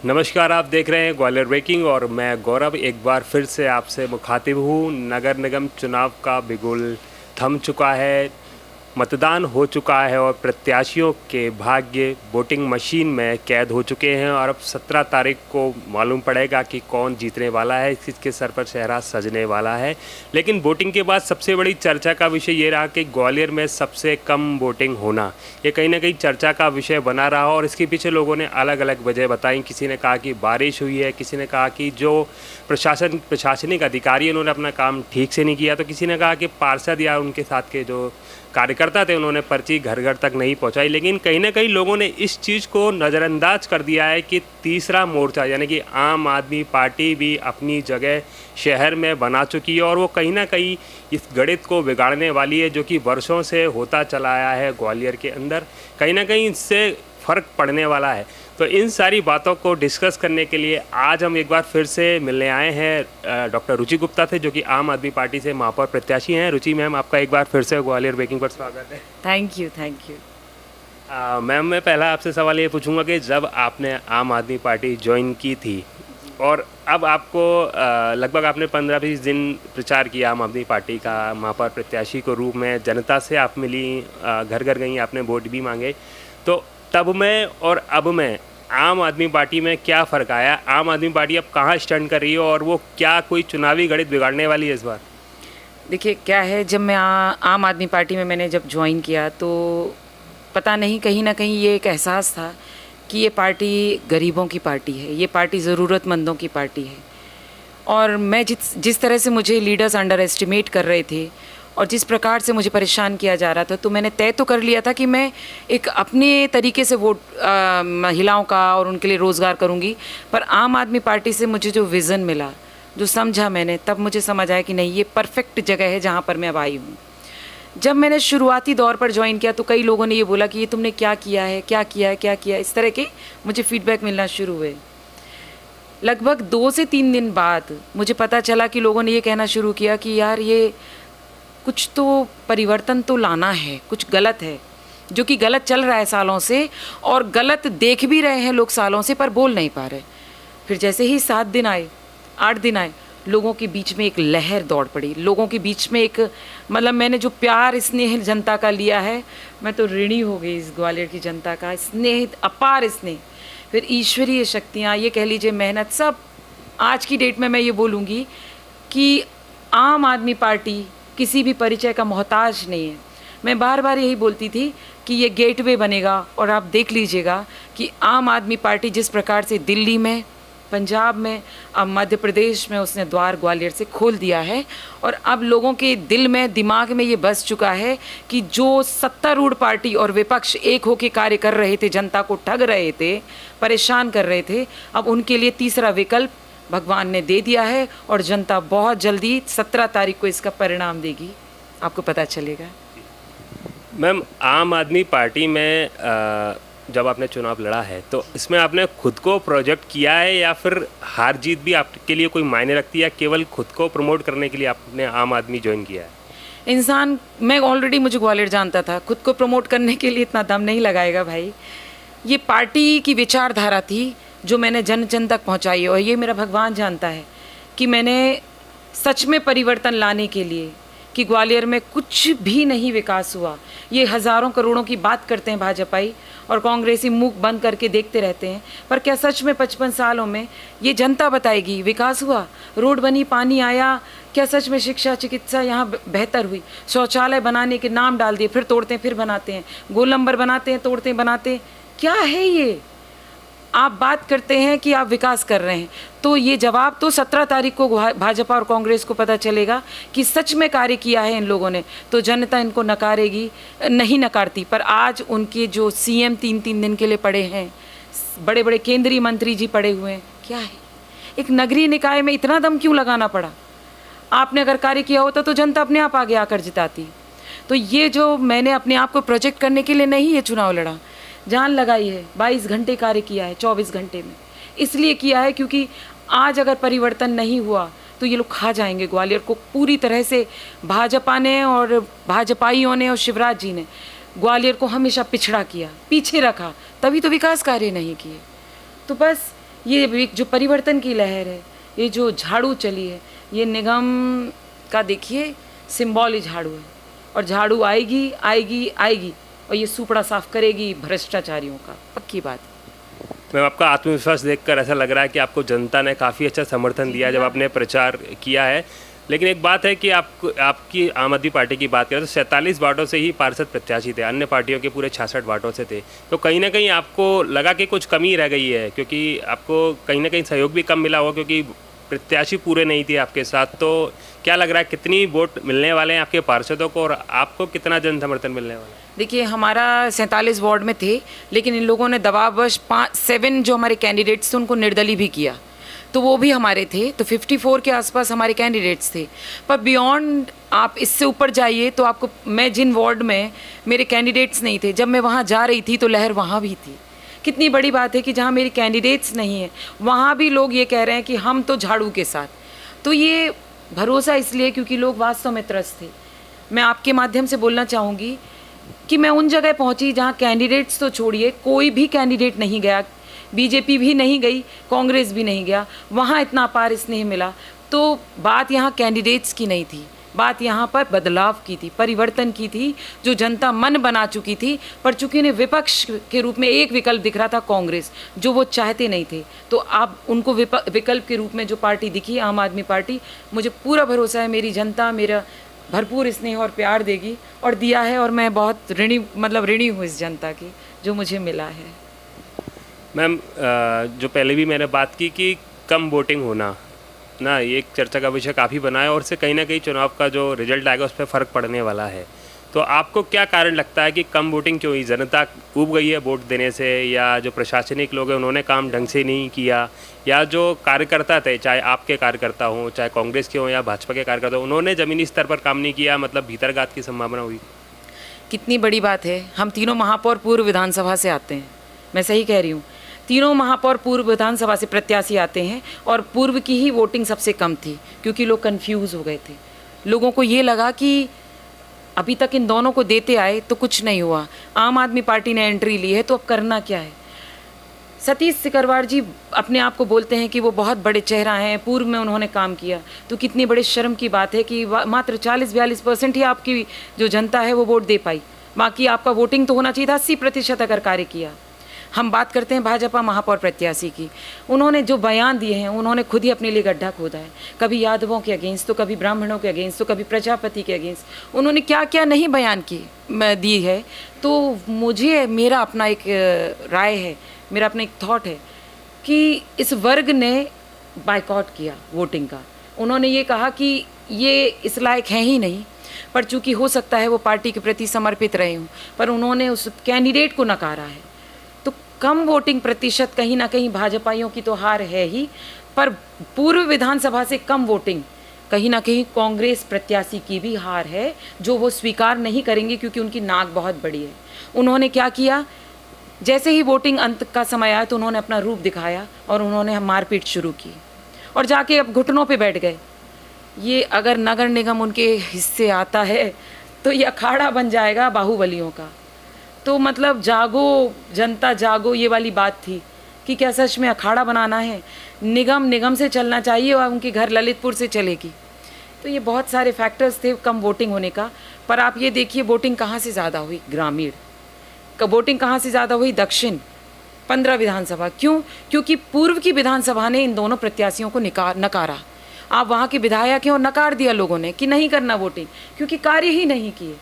नमस्कार, आप देख रहे हैं ग्वालियर ब्रेकिंग और मैं गौरव एक बार फिर से आपसे मुखातिब हूँ। नगर निगम चुनाव का बिगुल थम चुका है, मतदान हो चुका है और प्रत्याशियों के भाग्य वोटिंग मशीन में कैद हो चुके हैं और अब 17 तारीख को मालूम पड़ेगा कि कौन जीतने वाला है, किसके सर पर सेहरा सजने वाला है। लेकिन वोटिंग के बाद सबसे बड़ी चर्चा का विषय ये रहा कि ग्वालियर में सबसे कम वोटिंग होना, ये कहीं ना कहीं चर्चा का विषय बना रहा और इसके पीछे लोगों ने अलग अलग वजह बताई। किसी ने कहा कि बारिश हुई है, किसी ने कहा कि जो प्रशासनिक अधिकारी उन्होंने अपना काम ठीक से नहीं किया, तो किसी ने कहा कि पार्षद या उनके साथ के जो कार्यकर्ता थे उन्होंने पर्ची घर घर तक नहीं पहुंचाई। लेकिन कहीं ना कहीं लोगों ने इस चीज़ को नज़रअंदाज कर दिया है कि तीसरा मोर्चा यानी कि आम आदमी पार्टी भी अपनी जगह शहर में बना चुकी है और वो कहीं ना कहीं इस गणित को बिगाड़ने वाली है, जो कि वर्षों से होता चला आया है ग्वालियर के अंदर। कहीं ना कहीं इससे फ़र्क पड़ने वाला है। तो इन सारी बातों को डिस्कस करने के लिए आज हम एक बार फिर से मिलने आए हैं डॉक्टर रुचि गुप्ता थे, जो कि आम आदमी पार्टी से महापौर प्रत्याशी हैं। रुचि मैम, आपका एक बार फिर से ग्वालियर ब्रेकिंग पर स्वागत है। Thank you. मैम, मैं पहला आपसे सवाल ये पूछूंगा कि जब आपने आम आदमी पार्टी ज्वाइन की थी और अब आपको लगभग आपने 15-20 दिन प्रचार किया आम आदमी पार्टी का महापौर प्रत्याशी को रूप में, जनता से आप मिली, घर घर गई, आपने वोट भी मांगे, तो तब में और अब में आम आदमी पार्टी में क्या फ़र्क आया? आम आदमी पार्टी अब कहाँ स्टैंड कर रही है और वो क्या कोई चुनावी गणित बिगाड़ने वाली है इस बार? देखिए क्या है, जब मैं आम आदमी पार्टी में मैंने जब ज्वाइन किया तो पता नहीं कहीं ना कहीं ये एक एहसास था कि ये पार्टी गरीबों की पार्टी है, ये पार्टी ज़रूरतमंदों की पार्टी है। और मैं जिस तरह से मुझे लीडर्स अंडर एस्टिमेट कर रहे थे और जिस प्रकार से मुझे परेशान किया जा रहा था, तो मैंने तय तो कर लिया था कि मैं एक अपने तरीके से वोट महिलाओं का और उनके लिए रोज़गार करूंगी। पर आम आदमी पार्टी से मुझे जो विज़न मिला, जो समझा मैंने, तब मुझे समझ आया कि नहीं, ये परफेक्ट जगह है जहाँ पर मैं अब आई हूँ। जब मैंने शुरुआती दौर पर ज्वाइन किया तो कई लोगों ने ये बोला कि ये तुमने क्या किया है, क्या किया है, क्या किया है, इस तरह के मुझे फीडबैक मिलना शुरू हुए। लगभग 2 से 3 दिन बाद मुझे पता चला कि लोगों ने ये कहना शुरू किया कि यार ये कुछ तो परिवर्तन तो लाना है, कुछ गलत है, जो कि गलत चल रहा है सालों से और गलत देख भी रहे हैं लोग सालों से, पर बोल नहीं पा रहे। फिर जैसे ही 7 दिन आए, 8 दिन आए, लोगों के बीच में एक लहर दौड़ पड़ी, लोगों के बीच में एक, मतलब मैंने जो प्यार स्नेह जनता का लिया है, मैं तो ऋणी हो गई इस ग्वालियर की जनता का स्नेह, अपार स्नेह। फिर ईश्वरीय शक्तियाँ, ये कह लीजिए मेहनत, सब। आज की डेट में मैं ये बोलूँगी कि आम आदमी पार्टी किसी भी परिचय का मोहताज नहीं है। मैं बार बार यही बोलती थी कि ये गेटवे बनेगा और आप देख लीजिएगा कि आम आदमी पार्टी जिस प्रकार से दिल्ली में, पंजाब में, अब मध्य प्रदेश में उसने द्वार ग्वालियर से खोल दिया है और अब लोगों के दिल में, दिमाग में ये बस चुका है कि जो सत्तारूढ़ पार्टी और विपक्ष एक होकर कार्य कर रहे थे, जनता को ठग रहे थे, परेशान कर रहे थे, अब उनके लिए तीसरा विकल्प भगवान ने दे दिया है और जनता बहुत जल्दी 17 तारीख को इसका परिणाम देगी, आपको पता चलेगा। मैम, आम आदमी पार्टी में जब आपने चुनाव लड़ा है तो इसमें आपने खुद को प्रोजेक्ट किया है या फिर हार जीत भी आपके लिए कोई मायने रखती है, या केवल खुद को प्रमोट करने के लिए आपने आम आदमी ज्वाइन किया है? इंसान, मैं ऑलरेडी मुझे ग्वालियर जानता था, खुद को प्रमोट करने के लिए इतना दम नहीं लगाएगा भाई। ये पार्टी की विचारधारा थी जो मैंने जन जन तक पहुंचाई, और ये मेरा भगवान जानता है कि मैंने सच में परिवर्तन लाने के लिए, कि ग्वालियर में कुछ भी नहीं विकास हुआ। ये हज़ारों करोड़ों की बात करते हैं भाजपाई और कांग्रेसी, मुंह बंद करके देखते रहते हैं, पर क्या सच में 55 सालों में ये जनता बताएगी विकास हुआ? रोड बनी, पानी आया? क्या सच में शिक्षा, चिकित्सा यहाँ बेहतर हुई? शौचालय बनाने के नाम डाल दिए, फिर तोड़ते हैं, फिर बनाते हैं, गोल नंबर बनाते हैं, तोड़ते हैं, बनाते हैं। क्या है ये? आप बात करते हैं कि आप विकास कर रहे हैं, तो ये जवाब तो 17 तारीख को भाजपा और कांग्रेस को पता चलेगा कि सच में कार्य किया है इन लोगों ने, तो जनता इनको नकारेगी, नहीं नकारती। पर आज उनके जो सीएम 3-3 दिन के लिए पड़े हैं, बड़े बड़े केंद्रीय मंत्री जी पड़े हुए हैं, क्या है? एक नगरीय निकाय में इतना दम क्यों लगाना पड़ा? आपने अगर कार्य किया होता तो जनता अपने आप आगे आकर जिताती। तो ये जो मैंने अपने आप को प्रोजेक्ट करने के लिए नहीं ये चुनाव लड़ा, जान लगाई है, 22 घंटे कार्य किया है 24 घंटे में, इसलिए किया है क्योंकि आज अगर परिवर्तन नहीं हुआ तो ये लोग खा जाएंगे ग्वालियर को पूरी तरह से। भाजपा ने और भाजपाइयों ने और शिवराज जी ने ग्वालियर को हमेशा पिछड़ा किया, पीछे रखा, तभी तो विकास कार्य नहीं किए। तो बस ये एक जो परिवर्तन की लहर है, ये जो झाड़ू चली है, ये निगम का देखिए सिंबल ही झाड़ू है। और झाड़ू आएगी आएगी आएगी और ये सुपड़ा साफ करेगी भ्रष्टाचारियों का, पक्की बात। मैम, आपका आत्मविश्वास देखकर ऐसा लग रहा है कि आपको जनता ने काफ़ी अच्छा समर्थन दिया जब आपने प्रचार किया है। लेकिन एक बात है कि आपकी आम आदमी पार्टी की बात करें तो 47 वार्डों से ही पार्षद प्रत्याशी थे, अन्य पार्टियों के पूरे 66 वार्डों से थे। तो कहीं ना कहीं आपको लगा कि कुछ कमी रह गई है, क्योंकि आपको कहीं ना कहीं सहयोग भी कम मिला होगा क्योंकि प्रत्याशी पूरे नहीं थे आपके साथ। तो क्या लग रहा है कितनी वोट मिलने वाले हैं आपके पार्षदों को और आपको कितना जन समर्थन मिलने वाला है? देखिए, हमारा 47 वार्ड में थे, लेकिन इन लोगों ने दबाववश 7 जो हमारे कैंडिडेट्स थे उनको निर्दलीय भी किया, तो वो भी हमारे थे। तो 54 के आसपास हमारे कैंडिडेट्स थे। पर बियॉन्ड आप इससे ऊपर जाइए तो आपको, मैं जिन वार्ड में मेरे कैंडिडेट्स नहीं थे, जब मैं वहाँ जा रही थी तो लहर वहाँ भी थी। कितनी बड़ी बात है कि जहाँ मेरे कैंडिडेट्स नहीं हैं वहाँ भी लोग ये कह रहे हैं कि हम तो झाड़ू के साथ। तो ये भरोसा इसलिए क्योंकि लोग वास्तव में त्रस्त थे। मैं आपके माध्यम से बोलना चाहूँगी कि मैं उन जगह पहुँची जहाँ कैंडिडेट्स तो छोड़िए, कोई भी कैंडिडेट नहीं गया, बीजेपी भी नहीं गई, कांग्रेस भी नहीं गया, वहाँ इतना अपार स्नेह मिला। तो बात यहाँ कैंडिडेट्स की नहीं थी, बात यहाँ पर बदलाव की थी, परिवर्तन की थी, जो जनता मन बना चुकी थी। पर चूंकि उन्हें विपक्ष के रूप में एक विकल्प दिख रहा था कांग्रेस, जो वो चाहते नहीं थे, तो अब उनको विकल्प के रूप में जो पार्टी दिखी, आम आदमी पार्टी, मुझे पूरा भरोसा है मेरी जनता मेरा भरपूर स्नेह और प्यार देगी और दिया है। और मैं बहुत ऋणी हूँ इस जनता की जो मुझे मिला है। मैम, जो पहले भी मैंने बात की कि कम वोटिंग होना ना, ये एक चर्चा का विषय काफ़ी बना है और इससे कहीं ना कहीं चुनाव का जो रिजल्ट आएगा उस पर फ़र्क पड़ने वाला है। तो आपको क्या कारण लगता है कि कम वोटिंग क्यों हुई? जनता ऊब गई है वोट देने से, या जो प्रशासनिक लोग हैं उन्होंने काम ढंग से नहीं किया, या जो कार्यकर्ता थे, चाहे आपके कार्यकर्ता हों, चाहे कांग्रेस के हों या भाजपा के कार्यकर्ता हों, उन्होंने ज़मीनी स्तर पर काम नहीं किया, मतलब भीतरघात की संभावना हुई? कितनी बड़ी बात है, हम तीनों महापौर पूर्व विधानसभा से आते हैं, मैं सही कह रही हूँ। तीनों महापौर पूर्व विधानसभा से प्रत्याशी आते हैं और पूर्व की ही वोटिंग सबसे कम थी क्योंकि लोग कंफ्यूज हो गए थे। लोगों को ये लगा कि अभी तक इन दोनों को देते आए तो कुछ नहीं हुआ, आम आदमी पार्टी ने एंट्री ली है तो अब करना क्या है। सतीश सिकरवार जी अपने आप को बोलते हैं कि वो बहुत बड़े चेहरा हैं, पूर्व में उन्होंने काम किया, तो कितनी बड़े शर्म की बात है कि मात्र 40-42% ही आपकी जो जनता है वो वोट दे पाई। बाकी आपका वोटिंग तो होना चाहिए था 80% अगर कार्य किया। हम बात करते हैं भाजपा महापौर प्रत्याशी की, उन्होंने जो बयान दिए हैं उन्होंने खुद ही अपने लिए गड्ढा खोदा है। कभी यादवों के अगेंस्ट, तो कभी ब्राह्मणों के अगेंस्ट, तो कभी प्रजापति के अगेंस्ट, उन्होंने क्या क्या नहीं बयान की दी है। तो मुझे मेरा अपना एक राय है, मेरा अपना एक थॉट है कि इस वर्ग ने बायकॉट किया वोटिंग का। उन्होंने ये कहा कि ये इस लायक हैं ही नहीं, पर चूँकि हो सकता है वो पार्टी के प्रति समर्पित रहे हों, पर उन्होंने उस कैंडिडेट को नकारा है। तो कम वोटिंग प्रतिशत कहीं ना कहीं भाजपाइयों की तो हार है ही, पर पूर्व विधानसभा से कम वोटिंग कहीं ना कहीं कांग्रेस प्रत्याशी की भी हार है, जो वो स्वीकार नहीं करेंगे क्योंकि उनकी नाक बहुत बड़ी है। उन्होंने क्या किया, जैसे ही वोटिंग अंत का समय आया तो उन्होंने अपना रूप दिखाया और उन्होंने मारपीट शुरू की और जाके अब घुटनों पे बैठ गए। ये अगर नगर निगम उनके हिस्से आता है तो ये अखाड़ा बन जाएगा बाहुबलियों का। तो मतलब जागो जनता जागो, ये वाली बात थी कि क्या सच में अखाड़ा बनाना है? निगम से चलना चाहिए और उनके घर ललितपुर से चलेगी। तो ये बहुत सारे फैक्टर्स थे कम वोटिंग होने का। पर आप ये देखिए वोटिंग कहाँ से ज़्यादा हुई, ग्रामीण वोटिंग कहाँ से ज़्यादा हुई, दक्षिण 15 विधानसभा। क्यों? क्योंकि पूर्व की विधानसभा ने इन दोनों प्रत्याशियों को नकारा। आप वहाँ के विधायक हैं और नकार दिया लोगों ने कि नहीं करना वोटिंग, क्योंकि कार्य ही नहीं किए।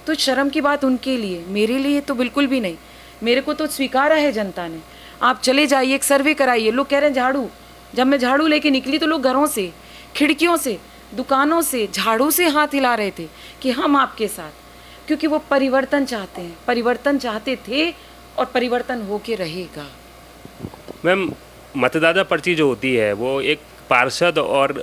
तो शर्म की बात उनके लिए, मेरे लिए तो बिल्कुल भी नहीं। मेरे को तो स्वीकारा है जनता ने। आप चले जाइए, एक सर्वे कराइए, लोग कह रहे हैं झाड़ू। जब मैं झाड़ू लेके निकली तो लोग घरों से, खिड़कियों से, दुकानों से झाड़ू से हाथ हिला रहे थे कि हम आपके साथ, क्योंकि वो परिवर्तन चाहते हैं, परिवर्तन चाहते थे और परिवर्तन होके रहेगा। मैम, मतदाता पर्ची जो होती है वो एक पार्षद और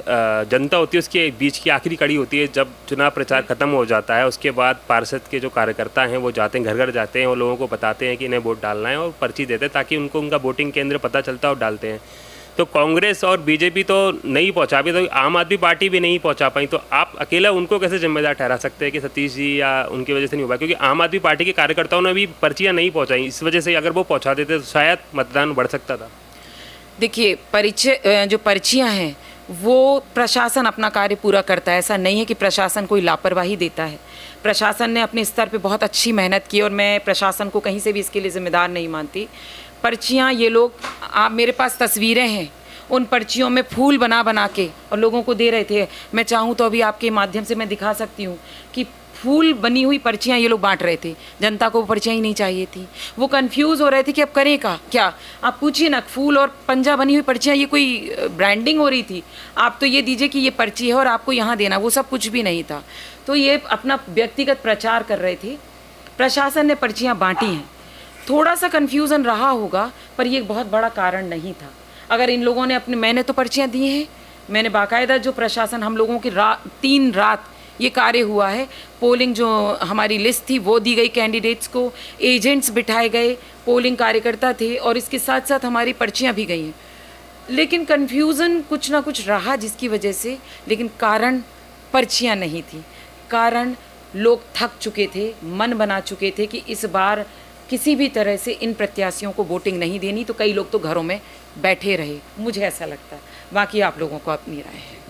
जनता होती है, उसके बीच की आखिरी कड़ी होती है। जब चुनाव प्रचार खत्म हो जाता है उसके बाद पार्षद के जो कार्यकर्ता हैं वो जाते हैं, घर घर जाते हैं और लोगों को बताते हैं कि इन्हें वोट डालना है और पर्ची देते हैं ताकि उनको उनका वोटिंग केंद्र पता चलता है और डालते हैं। तो कांग्रेस और बीजेपी तो नहीं पहुंचा पाई, तो आम आदमी पार्टी भी नहीं पहुंचा पाई, तो आप अकेला उनको कैसे जिम्मेदार ठहरा सकते हैं कि सतीश जी या उनकी वजह से नहीं हुआ? क्योंकि आम आदमी पार्टी के कार्यकर्ताओं ने भी पर्चियां नहीं पहुंचाई, इस वजह से अगर वो पहुंचा देते तो शायद मतदान बढ़ सकता था। देखिए, परिचय जो पर्चियाँ हैं वो प्रशासन अपना कार्य पूरा करता है। ऐसा नहीं है कि प्रशासन कोई लापरवाही देता है। प्रशासन ने अपने स्तर पे बहुत अच्छी मेहनत की और मैं प्रशासन को कहीं से भी इसके लिए ज़िम्मेदार नहीं मानती। पर्चियाँ ये लोग, आप मेरे पास तस्वीरें हैं, उन पर्चियों में फूल बना बना के और लोगों को दे रहे थे। मैं चाहूँ तो अभी आपके माध्यम से मैं दिखा सकती हूँ कि फूल बनी हुई पर्चियाँ ये लोग बांट रहे थे। जनता को वो पर्चियाँ ही नहीं चाहिए थी। वो कंफ्यूज हो रहे थे कि अब करें क्या। आप पूछिए ना, फूल और पंजा बनी हुई पर्चियाँ, ये कोई ब्रांडिंग हो रही थी? आप तो ये दीजिए कि ये पर्ची है और आपको यहाँ देना, वो सब कुछ भी नहीं था। तो ये अपना व्यक्तिगत प्रचार कर रहे थे। प्रशासन ने पर्चियाँ बांटी हैं। थोड़ा सा कन्फ्यूज़न रहा होगा, पर ये बहुत बड़ा कारण नहीं था। अगर इन लोगों ने मैंने तो पर्चियाँ दी हैं, मैंने बाकायदा जो प्रशासन, हम लोगों की 3 रात ये कार्य हुआ है। पोलिंग जो हमारी लिस्ट थी वो दी गई कैंडिडेट्स को, एजेंट्स बिठाए गए, पोलिंग कार्यकर्ता थे और इसके साथ साथ हमारी पर्चियाँ भी गई हैं। लेकिन कन्फ्यूज़न कुछ ना कुछ रहा जिसकी वजह से, लेकिन कारण पर्चियाँ नहीं थी। कारण लोग थक चुके थे, मन बना चुके थे कि इस बार किसी भी तरह से इन प्रत्याशियों को वोटिंग नहीं देनी, तो कई लोग तो घरों में बैठे रहे, मुझे ऐसा लगता है। बाकी आप लोगों को अपनी राय है।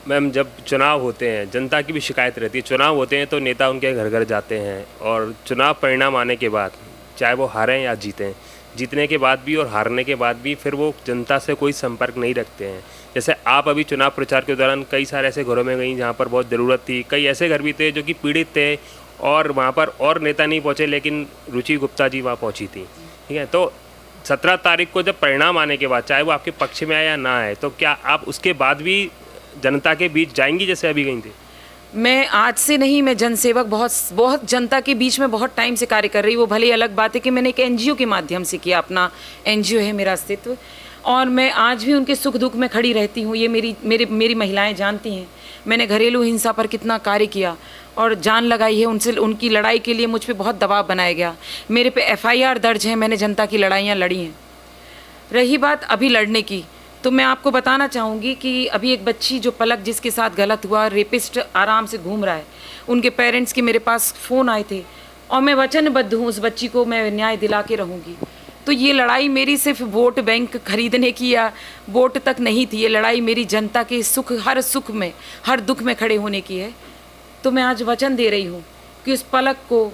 मैम, जब चुनाव होते हैं जनता की भी शिकायत रहती है। चुनाव होते हैं तो नेता उनके घर घर जाते हैं और चुनाव परिणाम आने के बाद, चाहे वो हारें या जीतें, जीतने के बाद भी और हारने के बाद भी फिर वो जनता से कोई संपर्क नहीं रखते हैं। जैसे आप अभी चुनाव प्रचार के दौरान कई सारे ऐसे घरों में गई जहाँ पर बहुत ज़रूरत थी, कई ऐसे घर भी थे जो कि पीड़ित थे और वहाँ पर और नेता नहीं पहुँचे, लेकिन रुचि गुप्ता जी वहाँ पहुँची थी। ठीक है, तो 17 तारीख को जब परिणाम आने के बाद, चाहे वो आपके पक्ष में आए या ना आए, तो क्या आप उसके बाद भी जनता के बीच जाएंगी जैसे अभी गई थी? मैं आज से नहीं, मैं जनसेवक बहुत जनता के बीच में बहुत टाइम से कार्य कर रही हूँ। वो भले ही अलग बात है कि मैंने एक एनजीओ के माध्यम से किया, अपना एनजीओ है मेरा अस्तित्व, और मैं आज भी उनके सुख दुख में खड़ी रहती हूँ। ये मेरी महिलाएं जानती हैं। मैंने घरेलू हिंसा पर कितना कार्य किया और जान लगाई है। उनसे, उनकी लड़ाई के लिए मुझ पर बहुत दबाव बनाया गया। मेरे पे FIR दर्ज है, मैंने जनता की लड़ाइयाँ लड़ी हैं। रही बात अभी लड़ने की, तो मैं आपको बताना चाहूँगी कि अभी एक बच्ची जो पलक जिसके साथ गलत हुआ, रेपिस्ट आराम से घूम रहा है, उनके पेरेंट्स के मेरे पास फ़ोन आए थे और मैं वचनबद्ध हूँ, उस बच्ची को मैं न्याय दिला के रहूँगी। तो ये लड़ाई मेरी सिर्फ वोट बैंक खरीदने की या वोट तक नहीं थी, ये लड़ाई मेरी जनता के हर सुख में, हर दुख में खड़े होने की है। तो मैं आज वचन दे रही हूँ कि उस पलक को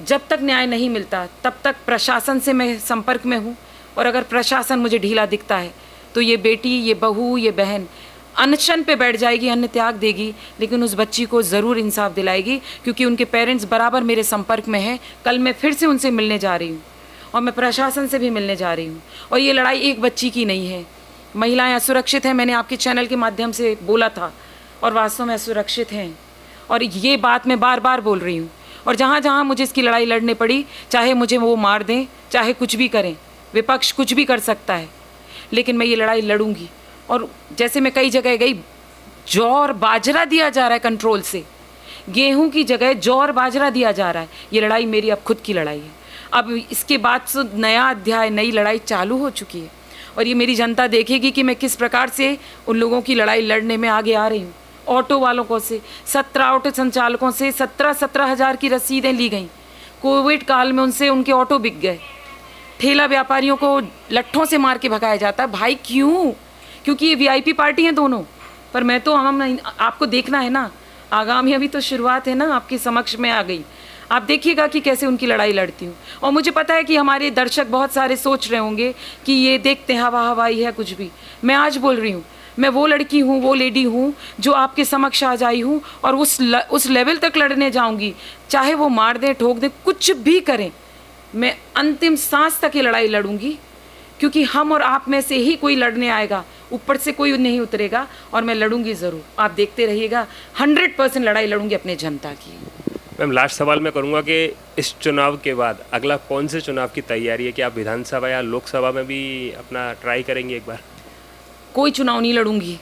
जब तक न्याय नहीं मिलता तब तक प्रशासन से मैं संपर्क में हूँ, और अगर प्रशासन मुझे ढीला दिखता है तो ये बेटी, ये बहू, ये बहन अनशन पे बैठ जाएगी, अन्न त्याग देगी, लेकिन उस बच्ची को ज़रूर इंसाफ दिलाएगी, क्योंकि उनके पेरेंट्स बराबर मेरे संपर्क में हैं। कल मैं फिर से उनसे मिलने जा रही हूँ और मैं प्रशासन से भी मिलने जा रही हूँ। और ये लड़ाई एक बच्ची की नहीं है। महिलाएं असुरक्षित हैं, मैंने आपके चैनल के माध्यम से बोला था, और वास्तव में असुरक्षित हैं, और ये बात मैं बार बार बोल रही हूँ। और जहाँ जहाँ मुझे इसकी लड़ाई लड़नी पड़ी, चाहे मुझे वो मार दें, चाहे कुछ भी करें, विपक्ष कुछ भी कर सकता है, लेकिन मैं ये लड़ाई लड़ूंगी। और जैसे मैं कई जगह गई, जौ और बाजरा दिया जा रहा है कंट्रोल से, गेहूं की जगह जौ और बाजरा दिया जा रहा है। ये लड़ाई मेरी अब खुद की लड़ाई है। अब इसके बाद से नया अध्याय, नई लड़ाई चालू हो चुकी है, और ये मेरी जनता देखेगी कि मैं किस प्रकार से उन लोगों की लड़ाई लड़ने में आगे आ रही हूँ। ऑटो वालों को से 17 ऑटो संचालकों से 17 हज़ार की रसीदें ली गई। कोविड काल में उनसे उनके ऑटो बिक गए। ठेला व्यापारियों को लट्ठों से मार के भगाया जाता है। भाई क्यों? क्योंकि ये VIP पार्टी हैं दोनों। पर मैं तो, हम आपको देखना है ना, आगामी अभी तो शुरुआत है ना, आपके समक्ष में आ गई। आप देखिएगा कि कैसे उनकी लड़ाई लड़ती हूँ। और मुझे पता है कि हमारे दर्शक बहुत सारे सोच रहे होंगे कि ये देखते हैं हवा हवाई है कुछ भी। मैं आज बोल रही हूँ, मैं वो लड़की हूँ, वो लेडी हूँ जो आपके समक्ष आ जाई हूँ, और उस लेवल तक लड़ने जाऊँगी, चाहे वो मार दें, ठोक दें, कुछ भी करें, मैं अंतिम सांस तक ये लड़ाई लड़ूंगी। क्योंकि हम और आप में से ही कोई लड़ने आएगा, ऊपर से कोई नहीं उतरेगा, और मैं लड़ूंगी ज़रूर। आप देखते रहिएगा, 100% लड़ाई लड़ूंगी अपने जनता की। मैम, लास्ट सवाल मैं करूंगा कि इस चुनाव के बाद अगला कौन से चुनाव की तैयारी है? कि आप विधानसभा या लोकसभा में भी अपना ट्राई करेंगे एक बार? कोई चुनाव नहीं लड़ूंगी,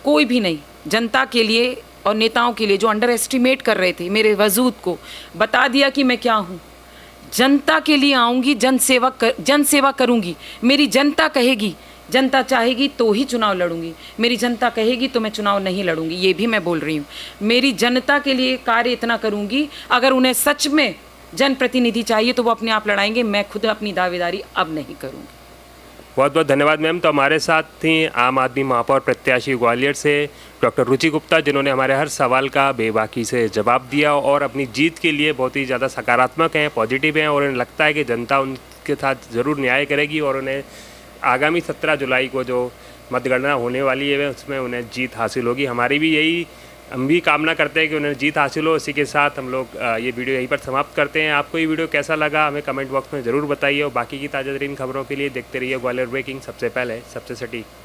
कोई भी नहीं। जनता के लिए और नेताओं के लिए जो अंडर एस्टिमेट कर रहे थे मेरे वजूद को, बता दिया कि मैं क्या हूँ। जनता के लिए आऊँगी, जनसेवा करूँगी। मेरी जनता कहेगी, जनता चाहेगी तो ही चुनाव लड़ूंगी। मेरी जनता कहेगी तो मैं चुनाव नहीं लड़ूंगी, ये भी मैं बोल रही हूँ। मेरी जनता के लिए कार्य इतना करूँगी, अगर उन्हें सच में जनप्रतिनिधि चाहिए तो वो अपने आप लड़ाएंगे। मैं खुद अपनी दावेदारी अब नहीं करूँगी। बहुत बहुत धन्यवाद मैम। तो हमारे साथ थी आम आदमी महापौर प्रत्याशी ग्वालियर से डॉक्टर रुचि गुप्ता, जिन्होंने हमारे हर सवाल का बेबाकी से जवाब दिया और अपनी जीत के लिए बहुत ही ज़्यादा सकारात्मक हैं, पॉजिटिव हैं और उन्हें लगता है कि जनता उनके साथ ज़रूर न्याय करेगी और उन्हें आगामी 17 जुलाई को जो मतगणना होने वाली है उसमें उन्हें जीत हासिल होगी। हमारी भी यही हम भी कामना करते हैं कि उन्हें जीत हासिल हो। इसी के साथ हम लोग ये वीडियो यहीं पर समाप्त करते हैं। आपको ये वीडियो कैसा लगा हमें कमेंट बॉक्स में ज़रूर बताइए और बाकी की ताज़ा तरीन खबरों के लिए देखते रहिए ग्वालियर ब्रेकिंग, सबसे पहले सबसे सटीक।